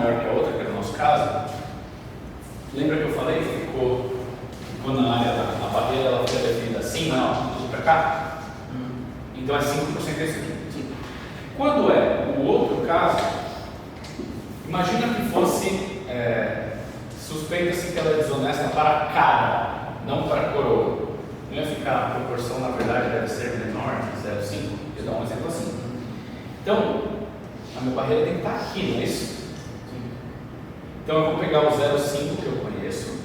maior que a outra, que era o nosso caso, lembra que eu falei que ficou na área da barreira, ela foi definida assim, não, tudo para cá? Então é 5% esse aqui. Quando é o outro caso, imagina que fosse suspeita-se que ela é desonesta para a cara, não para a coroa. Não ia ficar a proporção, na verdade, deve ser menor, 0,5, eu dar um exemplo assim. Então, a minha barreira tem que estar aqui, não é isso? Então eu vou pegar o 0,5 que eu conheço.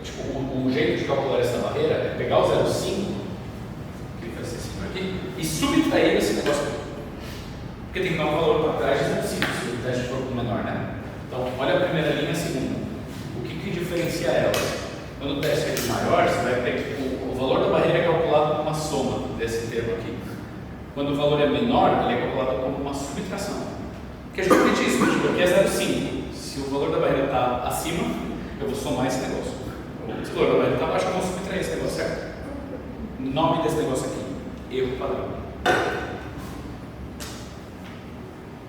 Tipo, o jeito de calcular essa barreira é pegar o 0,5, que vai ser 5 aqui, e subtrair esse negócio aqui. Porque tem que dar um valor para trás de 0,5, se o teste for menor, né? Então, olha a primeira linha e a segunda. O que diferencia elas? Quando o teste é de maior, você vai ter o valor da barreira é calculado como uma soma desse termo aqui. Quando o valor é menor, ele é calculado como uma subtração. Que é justamente isso, tipo, aqui é 0,5. Se o valor da barreira está acima, eu vou somar esse negócio. Se o valor da barreira está abaixo, eu vou subtrair esse negócio, certo? O nome desse negócio aqui, erro padrão.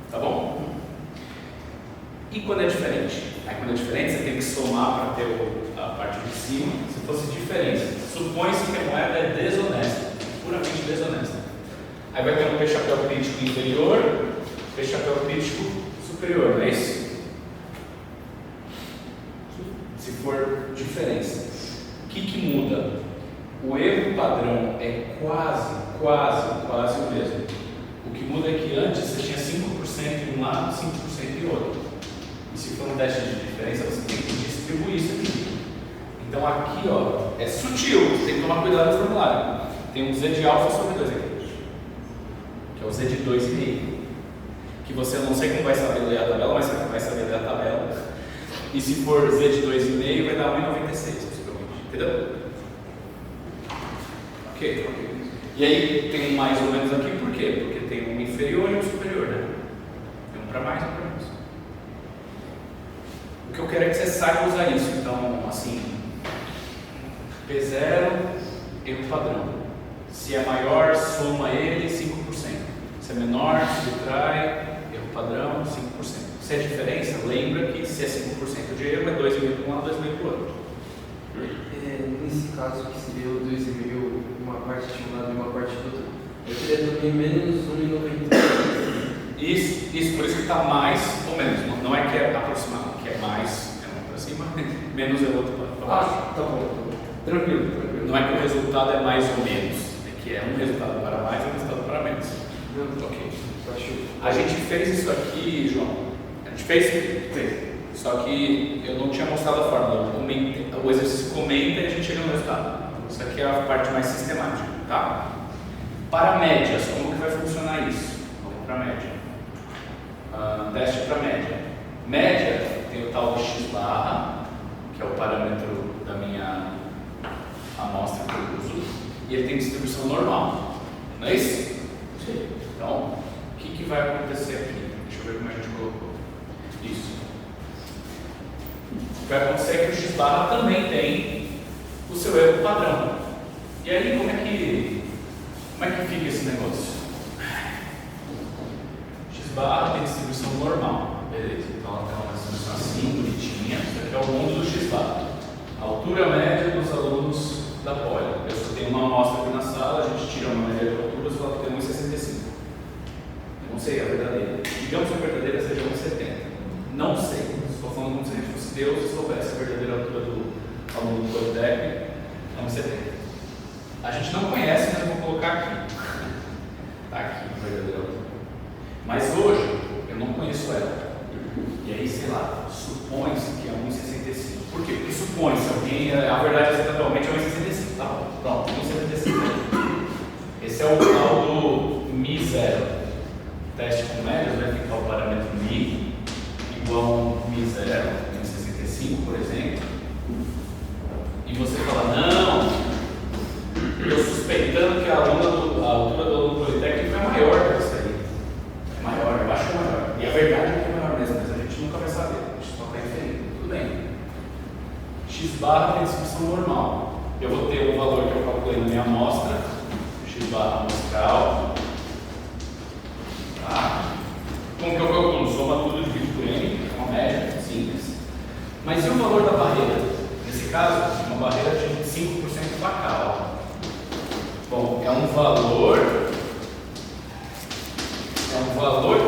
Tá bom? E quando é diferente? Aí quando é diferente, você tem que somar para ter a parte de cima. Se fosse diferença, supõe-se que a moeda é desonesta, puramente desonesta. Aí vai ter um P-chapéu crítico inferior, P-chapéu crítico superior, não é isso? Se for diferença. O que muda? O erro padrão é quase o mesmo. O que muda é que antes você tinha 5% em um lado, 5% em outro. E se for um teste de diferença, você tem que distribuir isso aqui. Então aqui, ó, é sutil, você tem que tomar cuidado no formulário. Tem um Z de alfa sobre 2 aqui, que é o Z de 2,5. Que você não sei como vai saber ler a tabela, mas você vai saber ler a tabela. E se for Z de 2,5, vai dar 1,96, possivelmente. Entendeu? Ok. E aí tem um mais ou menos aqui, por quê? Porque tem um inferior e um superior, né? Tem um para mais e um para menos. O que eu quero é que você saiba usar isso. Então, assim, P0, erro padrão. Se é maior, soma ele 5%. Se é menor, subtrai, erro padrão, 5%. Se é diferença, lembra que se é 5% de erro, é 2,5 para um lado, 2,5 para o outro. Nesse caso, que seria o 2,5, uma parte de um lado e uma parte do outro, eu teria também menos 1,96. Isso, por isso que está mais ou menos. Não é que é aproximado, que é mais, é um para cima, menos é outro para baixo. Tá bom. Tranquilo. Não é que o resultado é mais ou menos, é que é um resultado para mais e um resultado para menos. Ok. A gente fez isso aqui, João. A gente fez. Só que eu não tinha mostrado a fórmula. O exercício comenta e a gente chega no resultado. Isso aqui é a parte mais sistemática, tá? Para médias, como que vai funcionar isso? Vamos para média. Teste para média. Média tem o tal de x barra, que é o parâmetro da minha amostra que eu uso, e ele tem distribuição normal. Não é isso? Sim. Então, o que vai acontecer aqui? Deixa eu ver como a gente colocou. Isso. O que vai acontecer é que o x barra também tem o seu erro padrão. E aí, como é que fica esse negócio? X barra tem distribuição normal. Beleza, então ela tem uma distribuição assim, bonitinha. Isso aqui é o mundo do x barra. A altura média dos alunos da poli. Eu só tenho uma amostra aqui na sala, a gente tira uma média de alturas e fala que tem 1,65. Não sei a verdadeira. Digamos que a verdadeira seja 1,70. Não sei. Estou falando como se a gente fosse Deus e soubesse a verdadeira altura do aluno do Politécnico. 1,70. A gente não conhece, mas eu vou colocar aqui. Está aqui a verdadeira altura. Mas hoje eu não conheço ela. E aí, sei lá, supõe-se que é 1,65. Por quê? Porque supõe-se alguém, a verdade atualmente é 1,65. Tá bom, pronto, 1,65. Esse é o tal do Mi0. Teste com médias vai ficar o parâmetro Mi igual a Mi0, 1,65, por exemplo. E você fala, não, estou suspeitando que a altura do aluno politécnico é maior que isso aí. É maior, eu acho que é maior. E a verdade é que é maior mesmo, mas a gente nunca vai saber. A gente só está inferindo. Tudo bem. X barra tem distribuição normal. Eu vou ter o valor que eu calculei na minha amostra, X barra amostral. Tá? Como que eu calculo? Soma tudo, divido por N, é uma média. Mas e o valor da barreira? Nesse caso, uma barreira de 5% placal. Bom, é um valor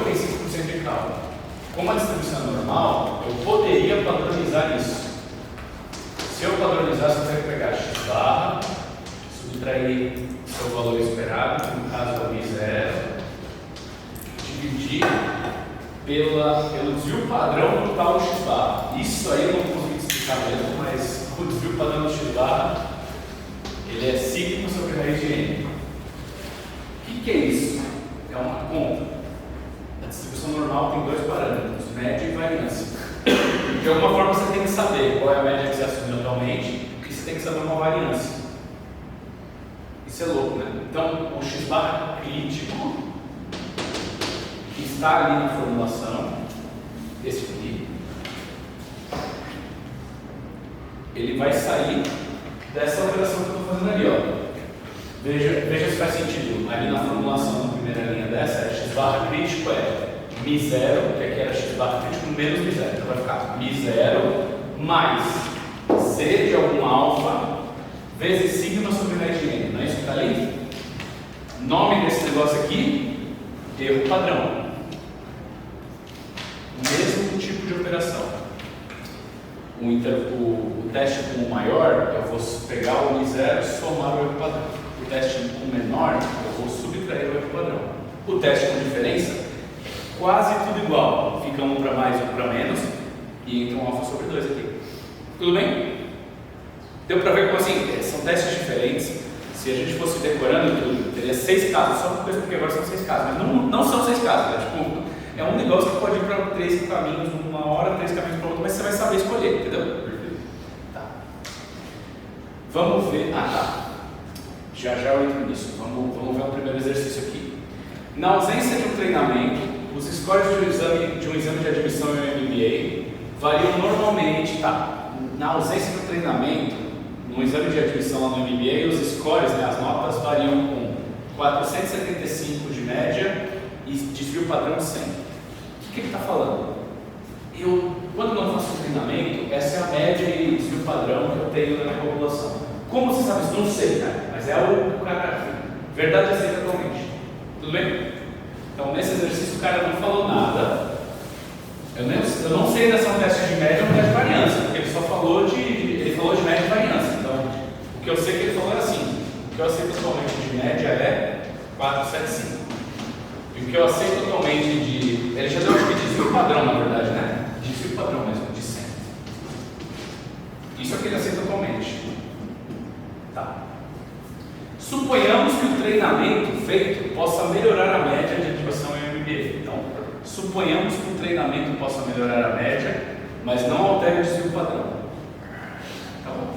que tem 5% de cálculo. Como a distribuição é normal, eu poderia padronizar isso. Se eu padronizasse, eu teria que pegar x barra, subtrair seu valor esperado, que no caso é o μ0, dividir pelo desvio padrão do tal x barra. Isso aí eu não consegui explicar mesmo, mas o desvio padrão do x barra, ele é sigma sobre raiz de n. O que é isso? É uma conta. A distribuição normal tem dois parâmetros, média e variância. De alguma forma você tem que saber qual é a média que você assume atualmente e você tem que saber uma variância. Isso é louco, né? Então, o x barra crítico que está ali na formulação, esse aqui, ele vai sair dessa operação que eu estou fazendo ali, ó. Veja se faz sentido. Ali na formulação, na primeira linha dessa, x barra crítico é μ0, que aqui era x barra crítico, menos μ0. Então vai ficar μ0 mais z de algum alfa vezes sigma sobre raiz de n. Não é isso que está ali? Nome desse negócio aqui, erro padrão. Mesmo tipo de operação. O teste com o maior, eu vou pegar o μ0 e somar o erro padrão. O teste com menor, eu vou subtrair o erro padrão. O teste com diferença, quase tudo igual. Fica um para mais e um para menos, e entra um alfa sobre 2 aqui. Tudo bem? Deu para ver como assim? São testes diferentes. Se a gente fosse decorando tudo, teria 6 casos, só porque agora são 6 casos. Mas não são 6 casos, né? Tipo, é um negócio que pode ir para 3 caminhos numa hora, 3 caminhos para outra, mas você vai saber escolher, entendeu? Tá. Vamos ver. Tá. Já eu entro nisso. Vamos ver o primeiro exercício aqui. Na ausência de um treinamento, os scores de um exame de admissão em um MBA variam normalmente, tá? Na ausência do treinamento, no exame de admissão lá no MBA, os scores, né, as notas variam com 475 de média e desvio padrão 100. O que ele está falando? Quando não faço treinamento, essa é a média e desvio padrão que eu tenho na minha população. Como você sabe isso? Não sei, cara. Mas é o cara. Verdade aceita atualmente. Tudo bem? Então, nesse exercício, o cara não falou nada. Eu não sei se é um teste de média ou um teste de variância, porque ele só falou ele falou de média e variância. Então, o que eu sei que ele falou é assim: o que eu aceito atualmente de média é 475. E o que eu aceito atualmente de. Ele já deu de desvio padrão, na verdade, né? Desvio padrão mesmo, de 100. Isso é o que ele aceita atualmente. Tá. Suponhamos que o treinamento feito possa melhorar a média de admissão em MBA. Então, suponhamos que o treinamento possa melhorar a média, mas não altere o desvio padrão. Tá bom.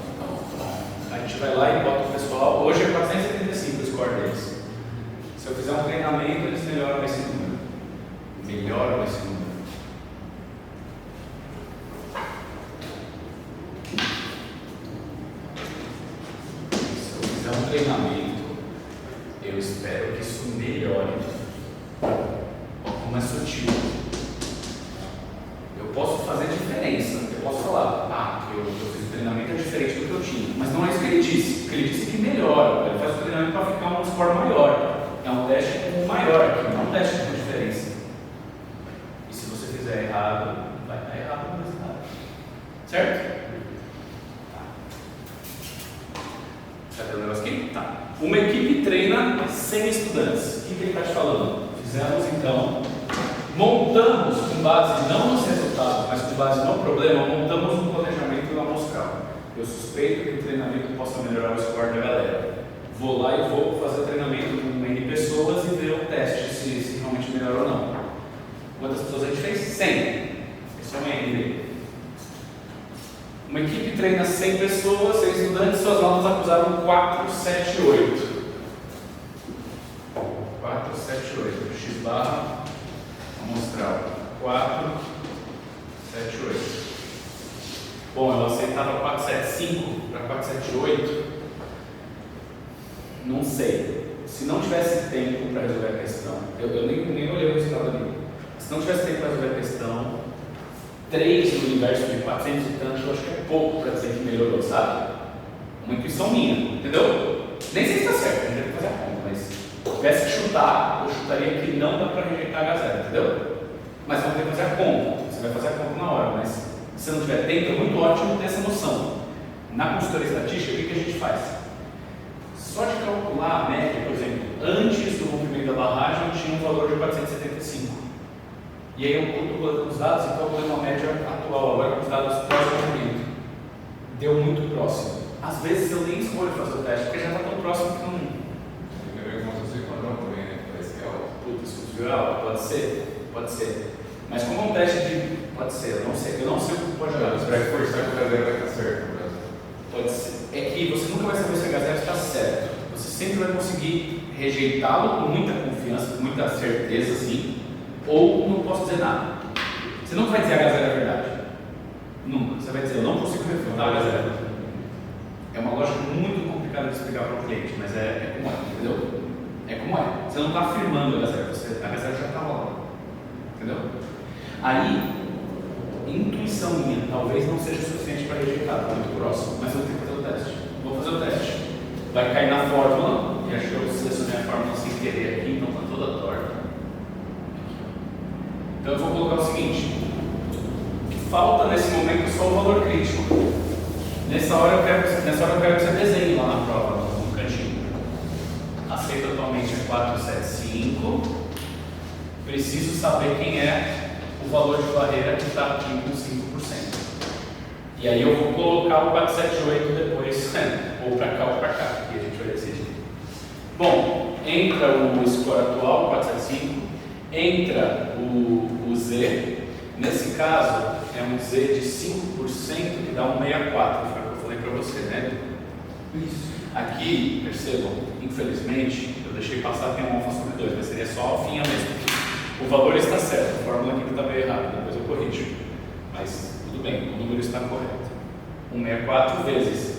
A gente vai lá e bota o pessoal. Hoje é 475 o score deles. Se eu fizer um treinamento, eles melhoram esse número. Um treinamento, eu espero que isso melhore. Como é sutil. Eu posso fazer diferença. Eu posso falar, eu fiz o treinamento é diferente do que eu tinha. Mas não é isso que ele disse. Porque ele disse que melhora. Ele faz o treinamento para ficar um score maior. É um teste com maior aqui, não é um teste com diferença. E se você fizer errado, vai dar errado no resultado. Certo? Cadê o negócio aqui? Tá. Uma equipe treina 100 estudantes. O que ele está te falando? Fizemos então, montamos com base não nos resultados, mas com base no problema, montamos um planejamento amostral. Eu suspeito que o treinamento possa melhorar o score da galera. Vou lá e vou fazer treinamento com N pessoas e ver o teste se realmente melhorou ou não. Quantas pessoas a gente fez? 100. Esse é uma N dele. Uma equipe treina 100 pessoas, 100 estudantes, suas notas acusaram 478. 478. X barra amostral. 478. Bom, eu aceitava 475 para 478. Não sei. Se não tivesse tempo para resolver a questão, eu nem olhei o resultado ali. Se não tivesse tempo para resolver a questão, 3 no universo de 400 e tanto, eu acho que é pouco para dizer que melhorou, sabe? Uma intuição minha, entendeu? Nem sei se está certo, a gente tem que fazer a conta, mas se tivesse que chutar, eu chutaria que não dá para rejeitar H0, entendeu? Mas vamos ter que fazer a conta, você vai fazer a conta na hora, mas se você não tiver tempo, é muito ótimo ter essa noção. Na consultoria estatística, o que a gente faz? Só de calcular a média, por exemplo, antes do rompimento da barragem tinha um valor de 475. E aí eu estou colocando os dados e calculei uma média atual, agora com os dados pós-rompimento. Deu muito próximo. Às vezes eu nem escolho fazer o teste, porque já está tão próximo que não. Tem que ver com o padrão também, né? Parece que é alto. Putz, cultural, pode ser. Mas como é um teste de. Pode ser, eu não sei o que pode dar. Você vai forçar que o H0 vai estar certo no Brasil. Pode ser. É que você nunca vai saber se o H0 está certo. Você sempre vai conseguir rejeitá-lo com muita confiança, com muita certeza, assim, ou não posso dizer nada. Você não vai dizer H0 é verdade. Nunca. Você vai dizer, eu não consigo refutar H0. É uma lógica muito complicada de explicar para o cliente, mas é como é, entendeu? É como é. Você não está afirmando H0, H0 já estava lá. Entendeu? Aí, intuição minha, talvez não seja suficiente para rejeitar, está muito próximo, mas eu tenho que fazer o teste. Vou fazer o teste. Vai cair na fórmula, e acho que eu selecionei a fórmula sem querer aqui, então está toda torta. Então eu vou colocar o seguinte: falta nesse momento só o valor crítico. Nessa hora eu quero que você desenhe lá na prova, no cantinho. Aceito atualmente é 475. Preciso saber quem é o valor de barreira que está aqui com 5%. E aí eu vou colocar o 478 depois, ou para cá ou para cá, e a gente vai decidir. Bom, entra o score atual, 475, entra o Z. Nesse caso, é um Z de 5% que dá um 64, foi o que eu falei para você, né? Isso. Aqui, percebam, infelizmente, eu deixei passar tem um alfa sobre 2, mas seria só alfinha mesmo. O valor está certo, a fórmula aqui está meio errada, depois eu corrijo. Mas tudo bem, o número está correto. 164 vezes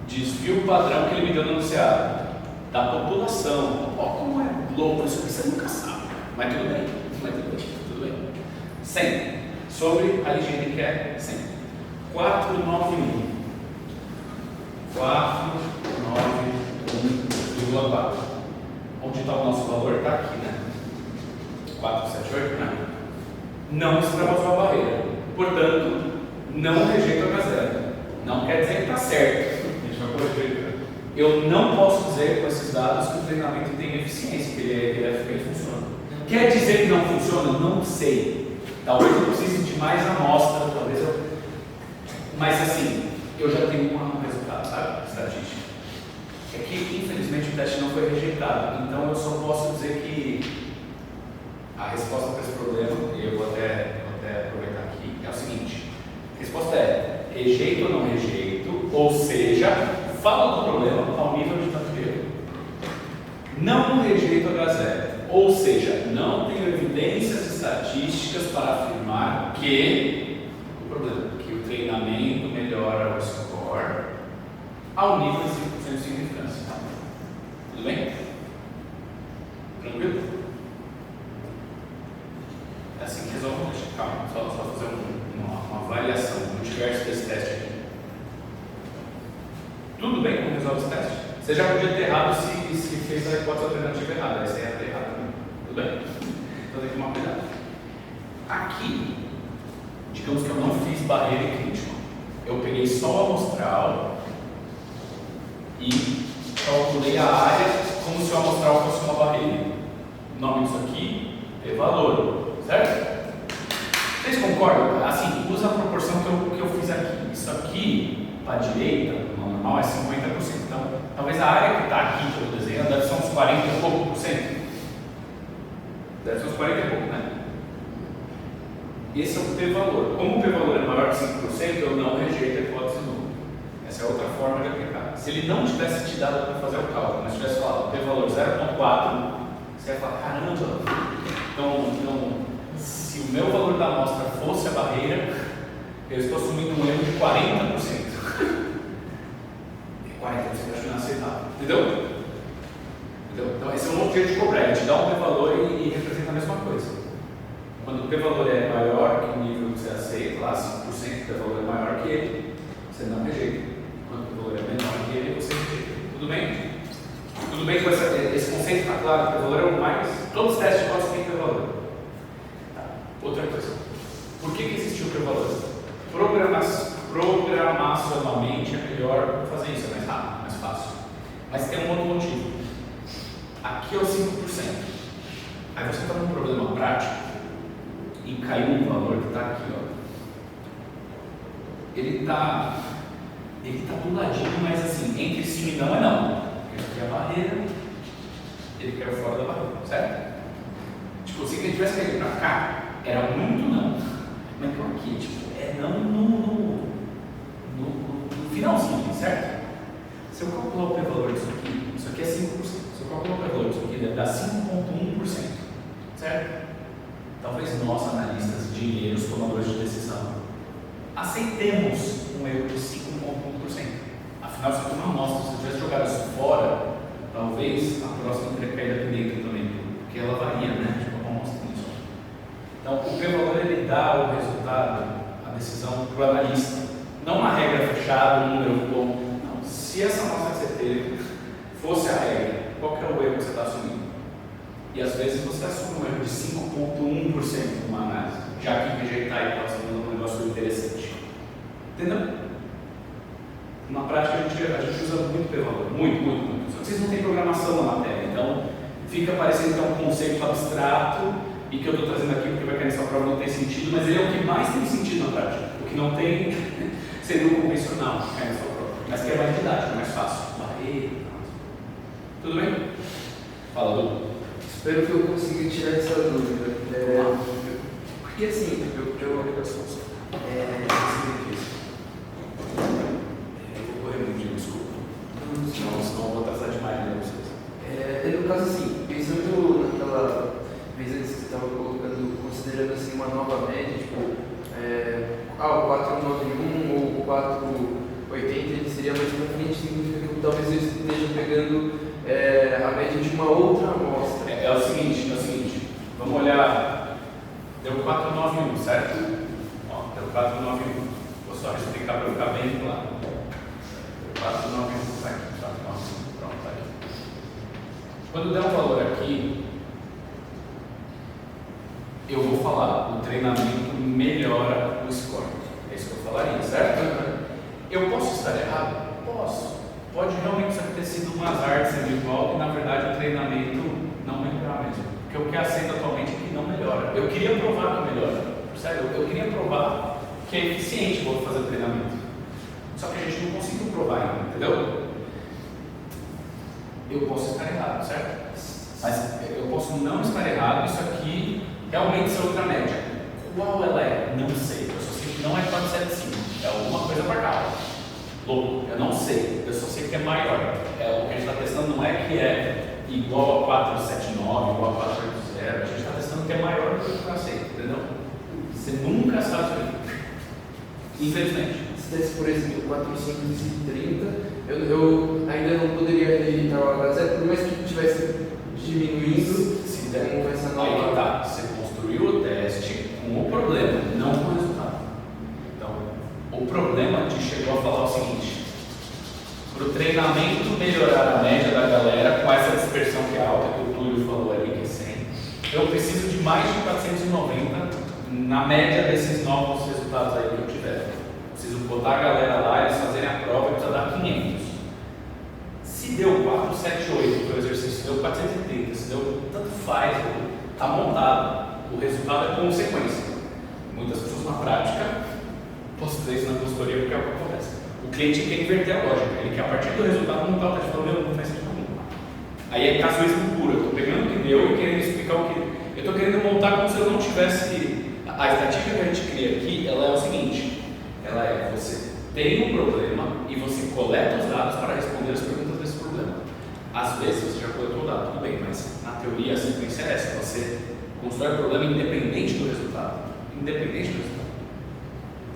desvio padrão que ele me deu no enunciado da população. Olha como é louco isso aqui, você nunca sabe. Mas tudo bem, tudo bem. 100. Sobre a higiene que é 100. 491. 491,4. Onde está o nosso valor? Está aqui, né? 478, né? Não extravasou a barreira. Portanto, não rejeito a H0. Não quer dizer que está certo. A gente vai corrigir, né? Eu não posso dizer com esses dados que o treinamento tem eficiência, que ele funciona. Quer dizer que não funciona? Não sei. Talvez eu precise de mais amostra, mas assim, eu já tenho um resultado, sabe? Estatístico. É que, infelizmente, o teste não foi rejeitado. Então, eu só posso dizer que a resposta para esse problema, e eu vou até aproveitar aqui, é o seguinte: a resposta é rejeito ou não rejeito, ou seja, fala do problema ao nível de tanto erro. Não rejeito H0, ou seja, não tenho evidências estatísticas para afirmar que o problema, que o treinamento melhora o score ao nível de 5% de significância. Tudo bem? Tranquilo? É assim que resolve o teste. Calma, só fazer uma avaliação do universo desse teste aqui. Tudo bem como resolve esse teste? Você já podia ter errado se fez a hipótese alternativa errada. Aí você ia ter errado também. Tudo bem? Então tem que tomar cuidado. Aqui, digamos que eu não fiz barreira e crítico. Eu peguei só o amostral e calculei a área como se o amostral fosse uma barreira. O nome disso aqui é valor, certo? Vocês concordam? Assim, usa a proporção que eu fiz aqui. Isso aqui, para a direita, no normal, é 50%. Então, talvez a área que está aqui que eu estou desenhando deve ser uns 40 e pouco por cento. Deve ser uns 40 e pouco, né? Esse é o p-valor. Como o p-valor é maior que 5%, eu não rejeito a hipótese nula. Essa é outra forma de aplicar. Se ele não tivesse te dado para fazer o cálculo, mas tivesse falado p-valor 0,4, você ia falar, caramba, então, se o meu valor da amostra fosse a barreira, eu estou assumindo um erro de 40%. 40% eu acho inaceitável. Entendeu? Então, esse é um outro jeito de cobrar. Ele te dá um p-valor e representa a mesma coisa. Quando o p-valor é maior, maior que o nível que você aceita, lá 5% que o valor é maior que ele, você não rejeita. Quando o valor é menor que ele, você rejeita. Tudo bem? Tudo bem com esse conceito? Está claro que o valor é o mais. Todos os testes de hipótese têm que ter valor. Tá. Outra coisa. Por que existe o valor? Programacionalmente é melhor fazer isso, é mais rápido, mais fácil. Mas tem um outro motivo. Aqui é o 5%. Aí você está num problema prático e caiu um valor que está aqui, ó. Ele está do ladinho, mas assim, entre sim e não é não. Essa aqui é a barreira, ele caiu fora da barreira, certo? Tipo, se ele tivesse caído para cá, era muito não. Mas então aqui, tipo, é não no finalzinho, certo? Se eu calcular o p-valor disso aqui é 5%. Se eu calcular o p-valor disso aqui, deve dar 5,1%, certo? Talvez nós, analistas, engenheiros, tomadores de decisão, aceitemos um erro de 5,1%. Afinal, se eu uma amostra, se eu tivesse jogado isso fora, talvez a próxima teria caído aqui dentro também, porque ela varia, né? Tipo, uma amostra nisso. Então, o p-valor ele dá o resultado, a decisão para o analista. Não uma regra fechada, um número bom. Não. Se essa amostra que você teve fosse a regra, qual que é o erro que você está assumindo? E às vezes você assume um erro de 5,1% numa análise, já que rejeitar a hipótese é um negócio interessante. Entendeu? Na prática a gente usa muito p-valor, muito. Só que vocês não têm programação na matéria, então fica parecendo que é um conceito abstrato e que eu estou trazendo aqui porque vai cair nessa prova não tem sentido, mas ele é o que mais tem sentido na prática. O que não tem seria o convencional, que cai nessa prova, mas que é mais didático, mais fácil. Tudo bem? Fala, Dudu. Espero que eu consiga tirar essa dúvida. Porque assim, eu vou correr muito, desculpa. Senão eu vou atrasar demais para vocês. No caso assim, pensando naquela vez antes que você estava colocando, considerando assim uma nova média, tipo, o 491 ou o 480, ele seria mais para frente, significa que talvez eu esteja pegando a média de uma outra amostra. É o seguinte, vamos olhar, deu 491, certo? Ó, deu 491, vou só explicar para ficar bem claro. Deu 491, vai, 491, pronto, tá aí. Quando der um valor aqui, eu vou falar, o treinamento melhora o score. É isso que eu falaria, certo? Eu posso estar errado? Posso. Pode realmente ter sido um azar de ser virtual e na verdade o treinamento não melhorar mesmo. Porque o que aceita atualmente é que não melhora. Eu queria provar que melhora. Sério, eu queria provar que é eficiente vou fazer o treinamento. Só que a gente não conseguiu provar ainda, entendeu? Eu posso estar errado, certo? Mas eu posso não estar errado, isso aqui realmente ser outra média. Qual ela é? Não sei. Eu só sei que não é 475. É alguma coisa para cá. Louco, eu não sei. Eu só sei que é maior. O que a gente está testando não é que é igual a 479, igual a 480. A gente está testando que é maior do que o que eu aceito, entendeu? Você nunca sabe isso aí. Infelizmente. Se desse, por exemplo, 430, eu ainda não poderia rejeitar o H0, por mais que estivesse diminuindo. Se der, com essa nova. aí tá. Você construiu o teste com o problema, não com o resultado. Então, o problema te chegou a falar o seguinte: para o treinamento melhorar a média da galera com essa dispersão que é alta, que o Túlio falou ali, que é 100, eu preciso de mais de 490 na média desses novos resultados aí que eu tiver. Preciso botar a galera lá, eles fazerem a prova e precisa dar 500. Se deu 478 para o exercício, se deu 430, se deu tanto faz, está montado. O resultado é consequência. Muitas pessoas na prática, posso dizer isso na consultoria porque é o que acontece. O cliente quer inverter a lógica, ele quer a partir do resultado montar o teste, falando, não faz sentido nenhum. Aí é casuísmo puro, eu estou pegando o que deu e querendo explicar o que. Eu estou querendo montar como se eu não tivesse. A estatística que a gente cria aqui, ela é o seguinte: ela é você tem um problema e você coleta os dados para responder as perguntas desse problema. Às vezes você já coletou o dado, tudo bem, mas na teoria a sequência é essa: você constrói o problema independente do resultado. Independente do resultado.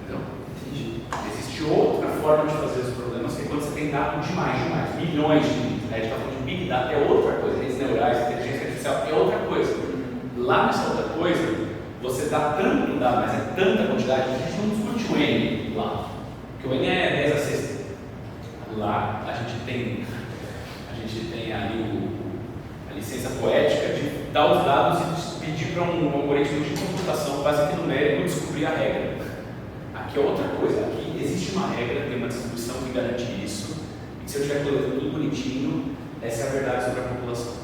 Entendeu? Entendi. Existe outra forma de fazer os problemas, que é quando você tem dados demais, milhões de bits. A gente está falando de Big Data, é outra coisa. Redes neurais, inteligência artificial, é outra coisa. Lá nessa outra coisa, você dá tanto dado, mas é tanta quantidade, a gente não discute o N lá, porque o N é 10 a sexta. Lá a gente tem ali a licença poética de dar os dados e pedir para um algoritmo de computação quase que numérico descobrir a regra. Aqui é outra coisa, aqui existe uma regra, tem uma distribuição que garante isso, e se eu estiver coletando tudo bonitinho, essa é a verdade sobre a população.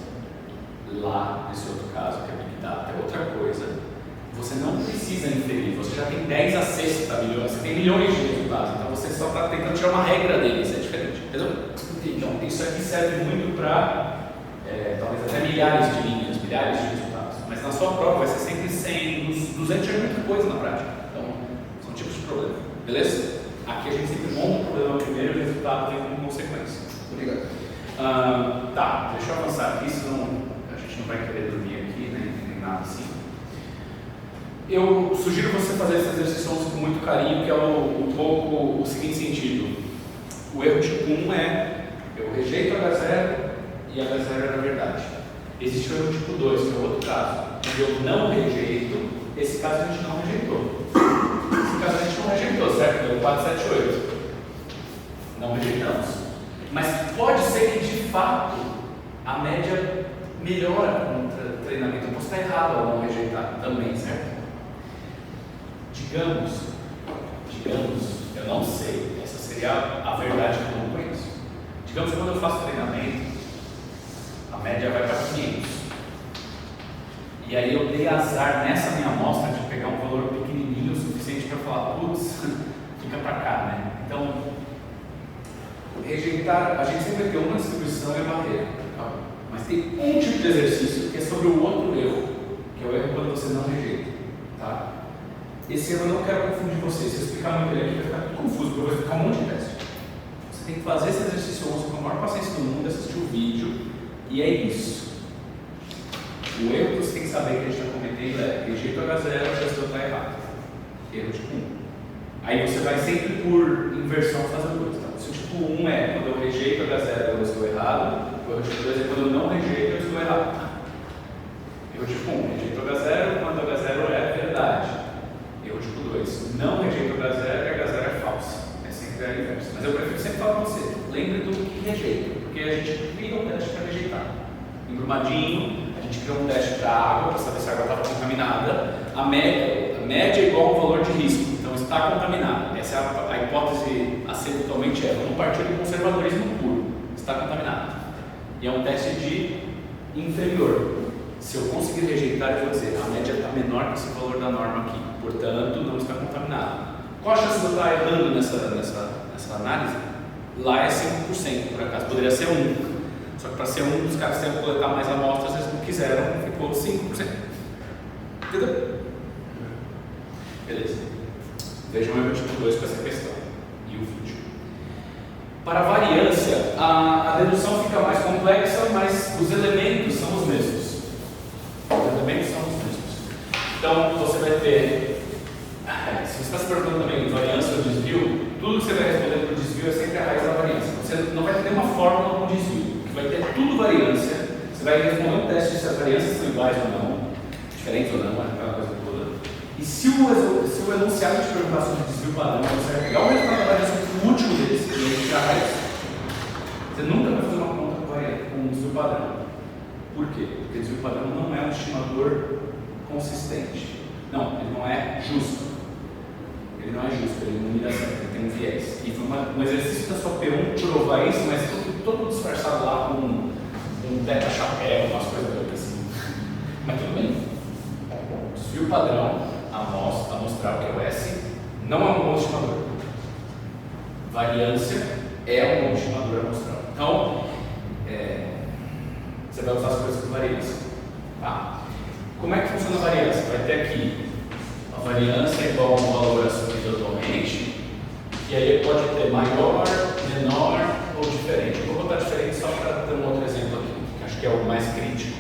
Lá, nesse outro caso, que é Big Data, é outra coisa. Você não precisa inferir, você já tem 10 a sexta milhões, você tem milhões de resultados, então você só está tentando tirar uma regra deles, é diferente, entendeu? Então, isso aqui serve muito para, talvez até milhares de linhas, milhares de resultados, mas na sua prova vai ser sempre 100, 200 é muita coisa na prática, então são tipos de problema, beleza? Aqui a gente sempre monta o problema primeiro e o resultado vem como consequência. Obrigado. Tá, deixa eu avançar aqui, senão a gente não vai querer dormir aqui, nem nada assim. Eu sugiro você fazer esse exercício com muito carinho, que é um pouco o seguinte sentido. O erro tipo 1 é, eu rejeito H0 e H0 era verdade. Existe o erro tipo 2, que é o outro caso, onde eu não rejeito, esse caso a gente não rejeitou. Esse caso a gente não rejeitou, certo? Deu 4, 7, 8. Não rejeitamos. Mas pode ser que de fato a média melhora com o treinamento. Eu posso estar errado ao não rejeitar também, certo? Digamos, eu não sei, essa seria a verdade que eu não conheço. Digamos que quando eu faço treinamento, a média vai para 500. E aí eu dei azar nessa minha amostra de pegar um valor pequenininho o suficiente para falar, putz, fica para cá, né? Então, rejeitar, a gente sempre tem uma distribuição e barreira, tá? Mas tem um tipo de exercício que é sobre o outro erro, que é o erro quando você não rejeita, tá? Esse erro eu não quero confundir vocês. Se eu explicar muito ele aqui, vai ficar tudo confuso, porque eu vou explicar um monte de teste. Você tem que fazer esse exercício com a maior paciência do mundo, assistir o vídeo, e é isso. O erro que você tem que saber que a gente está cometendo é rejeito H0, a gestão está errada. Erro tipo 1. Aí você vai sempre por inversão fazendo coisa. Tá? Se o tipo 1 é quando eu rejeito H0 eu estou errado, o erro tipo 2 é quando eu não rejeito eu estou errado. Erro tipo 1, rejeito H0 quando H0 é verdade. Erro tipo 2, não rejeito H0 e H0 é falso. É sempre a inversa. Mas eu prefiro sempre falar para você, lembre do que rejeita, porque a gente cria um teste para rejeitar. Em Brumadinho, a gente criou um teste para água, para saber se a água estava contaminada. A média é igual ao valor de risco, então está contaminada. Essa é a hipótese a ser totalmente errada. Vamos partir do conservadorismo puro, está contaminada. E é um teste de inferior. Se eu conseguir rejeitar, eu vou dizer, a média está menor que esse valor da norma aqui, portanto, não está contaminado. Qual a chance de eu estar errando nessa análise? Lá é 5%, por acaso, poderia ser 1%. Só que para ser 1%, os caras têm que coletar mais amostras, eles não quiseram, ficou 5%. Entendeu? Beleza. Vejam o meu tipo 2 com essa questão e o vídeo. Para a variância, a dedução fica mais complexa, mas os elementos são os mesmos. Os elementos são os mesmos. Então, você vai ter, se você está se perguntando também variância ou desvio, tudo que você vai responder para o desvio é sempre a raiz da variância. Você não vai ter nenhuma fórmula com desvio, que vai ter tudo variância. Você vai responder um teste se as variâncias são iguais ou não, diferentes ou não, aquela coisa toda. E se o enunciado te perguntar sobre desvio padrão, você vai pegar o resultado da variância o último deles e aí tirar a raiz. Você nunca vai fazer uma conta com desvio padrão. Por quê? Porque o desvio padrão não é um estimador consistente. Não, ele não é justo. Ele não é justo, ele não mira certo, ele tem um viés. E foi um exercício da sua P1 provar isso, mas todo disfarçado lá com um teta-chapéu, umas coisas assim. Mas tudo bem. O desvio padrão, amostral, que é o S, não é um bom estimador. Variância é um bom estimador amostral. Então, você vai usar as coisas com variância. Tá? Como é que funciona a variância? Vai ter aqui a variância é igual a um valor assumido atualmente, e aí pode ter maior, menor ou diferente. Eu vou botar diferente só para ter um outro exemplo aqui, que acho que é o mais crítico.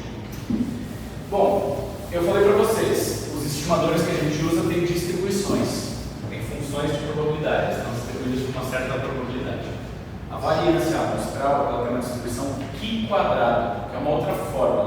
Bom, eu falei para vocês, os estimadores que a gente usa têm distribuições, têm funções de probabilidade, estão distribuídos com uma certa probabilidade. A variância amostral ela tem uma distribuição Q², que é uma outra forma.